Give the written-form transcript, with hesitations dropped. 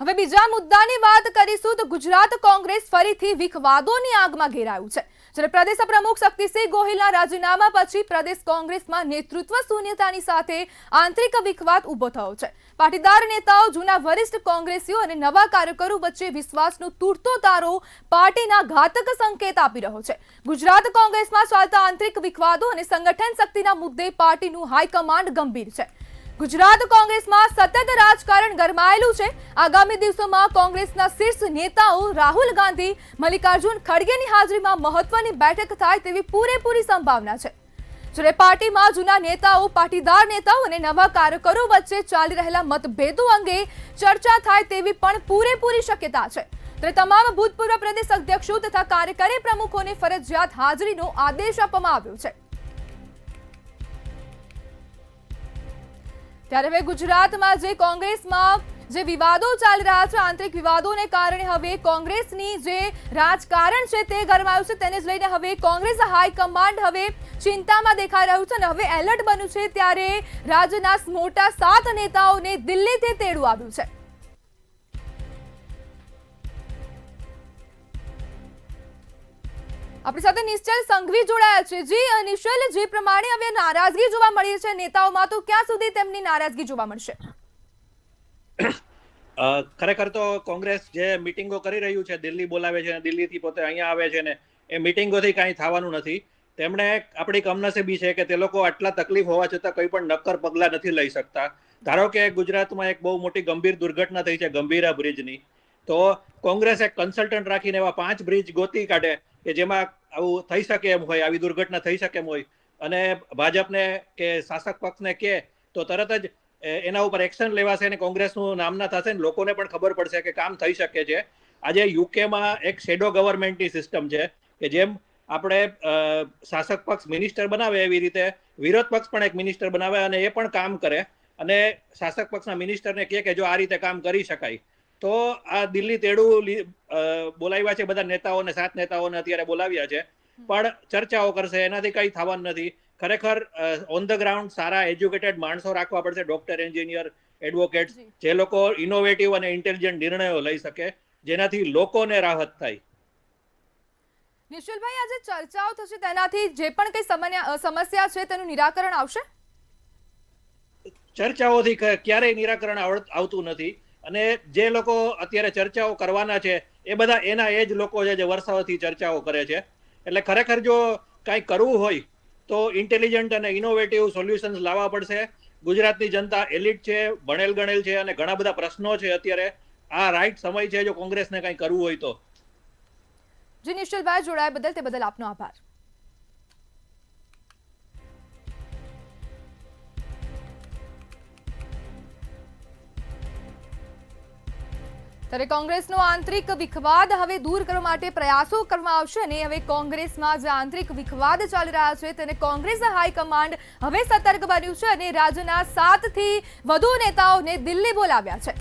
હવે બીજા મુદ્દાની વાત કરીશું તો ગુજરાત કોંગ્રેસ ફરીથી વિખવાદોની આગમાં ઘેરાયું છે। જ્યારે પ્રદેશ પ્રમુખ શક્તિસિંહ ગોહિલના રાજીનામા પછી પ્રદેશ કોંગ્રેસમાં નેતૃત્વ શૂન્યતાની સાથે આંતરિક વિખવાદ ઊભો થયો છે। પાટીદાર નેતાઓ, જૂના વરિષ્ઠ કોંગ્રેસીઓ અને નવા કાર્યકરો વચ્ચે વિશ્વાસનો તૂટતો તારો પાર્ટીના ઘાતક સંકેત આપી રહ્યો છે। ગુજરાત કોંગ્રેસમાં ચાલતા આંતરિક વિખવાદો અને સંગઠન શક્તિના મુદ્દે પાર્ટીનું હાઈકમાન્ડ ગંભીર છે। ગુજરાત કોંગ્રેસમાં સતત રાજકારણ ગરમાયેલું છે। આગામી દિવસોમાં કોંગ્રેસના શીર્ષ નેતાઓ રાહુલ ગાંધી, મલ્લિકાર્જુન ખડગેની હાજરીમાં મહત્વની બેઠક થાય તેવી પૂરેપૂરી સંભાવના છે। જ્યારે પાર્ટીમાં જૂના નેતાઓ, પાટીદાર નેતાઓ અને નવા કાર્યકરો વચ્ચે ચાલી રહેલા મતભેદો અંગે ચર્ચા થાય તેવી પણ પૂરેપૂરી શક્યતા છે। ત્યારે તમામ ભૂતપૂર્વ પ્રદેશ અધ્યક્ષો તથા કાર્યકારી પ્રમુખોને ફરજિયાત હાજરીનો આદેશ આપવામાં આવ્યો છે। ત્યારે હવે ગુજરાતમાં જે કોંગ્રેસમાં જે વિવાદો ચાલી રહ્યા છે, આંતરિક વિવાદોને કારણે હવે કોંગ્રેસની જે રાજકારણ છે તે ગરમાયું છે। તેને જ લઈને હવે કોંગ્રેસ હાઈકમાન્ડ હવે ચિંતામાં દેખાઈ રહ્યું છે અને હવે એલર્ટ બન્યું છે। ત્યારે રાજ્યના મોટા 7 નેતાઓને દિલ્હીથી તેડું આવ્યું છે। આપણી સાથે નિશ્ચલ સંઘવી જોડાયા છે। જી નિશ્ચલ, જે પ્રમાણે હવે નારાજગી જોવા મળી છે નેતાઓમાં, તો ક્યાં સુધી તેમની નારાજગી જોવા મળશે? ખરેખર તો કોંગ્રેસ જે મીટિંગો કરી રહ્યું છે, દિલ્હી બોલાવે છે અને દિલ્હીથી પોતે અહીંયા આવે છે ને એ મીટિંગોથી કાંઈ થવાનું નથી। તેમણે આપણી કમનસીબી છે કે તે લોકો આટલા તકલીફ હોવા છતાં કંઈ પણ નક્કર પગલાં નથી લઈ શકતા। ધારો કે ગુજરાતમાં એક બહુ મોટી ગંભીર દુર્ઘટના થઈ છે ગંભીરા બ્રિજની, તો કોંગ્રેસ એક કન્સલ્ટન્ટ રાખીને એવા 5 બ્રિજ ગોતી કાઢે કે જેમાં આવું થઈ શકે એમ હોય, આવી દુર્ઘટના થઈ શકે એમ હોય, અને ભાજપને કે શાસક પક્ષને કહે તો તરત જ એના ઉપર એક્શન લેવાશે અને કોંગ્રેસનું નામના થશે ને લોકોને પણ ખબર પડશે કે કામ થઈ શકે છે। આજે યુકેમાં એક શેડો ગવર્મેન્ટની સિસ્ટમ છે કે જેમ આપણે શાસક પક્ષ મિનિસ્ટર બનાવે એવી રીતે વિરોધ પક્ષ પણ એક મિનિસ્ટર બનાવે અને એ પણ કામ કરે અને શાસક પક્ષના મિનિસ્ટરને કહે કે જો આ રીતે કામ કરી શકાય। તો આ દિલ્હી તેડું બોલાવ્યા છે, બધા નેતાઓને 7 નેતાઓને અત્યારે બોલાવ્યા છે, પણ ચર્ચાઓ કરશે, એનાથી કંઈ થવાનું નથી। ખરેખર on the ground Sara educated માણસો રાખવા પડશે, ડોક્ટર, એન્જિનિયર, એડવોકેટ્સ, જે લોકો ઇનોવેટિવ અને ઇન્ટેલિજન્ટ નિર્ણયો લઈ શકે જેનાથી લોકોને રાહત થાય। નિશ્ચલભાઈ, આજે ચર્ચાઓ થશે તેનાથી જે પણ કઈ સમસ્યા છે તેનું નિરાકરણ આવશે? ચર્ચાઓથી ક્યારેય નિરાકરણ આવતું નથી અને જે લોકો અત્યારે ચર્ચાઓ કરવાના છે એ બધા એના એ જ લોકો છે જે વર્ષોથી ચર્ચાઓ કરે છે। એટલે ખરેખર જો કાંઈ કરવું હોય તો ઇન્ટેલિજન્ટ અને ઇનોવેટિવ સોલ્યુશન્સ લાવવા પડશે। ગુજરાતની જનતા એલિટ છે, ભણેલ ગણેલ છે અને ઘણા બધા પ્રશ્નો છે। અત્યારે આ રાઈટ સમય છે જો કોંગ્રેસને કંઈ કરવું હોય તો। જી નિશ્ચલભાઈ, જોડાયા બદલ તે બદલ આપનો આભાર। ત્યારે કોંગ્રેસનો આંતરિક વિખવાદ હવે દૂર કરવા માટે પ્રયાસો કરવામાં આવશે અને હવે કોંગ્રેસમાં જે આંતરિક વિખવાદ ચાલી રહ્યા છે તેને કોંગ્રેસ હાઈકમાન્ડ હવે સતર્ક બન્યું છે અને રાજ્યના 7 થી વધુ નેતાઓને દિલ્હી બોલાવ્યા છે।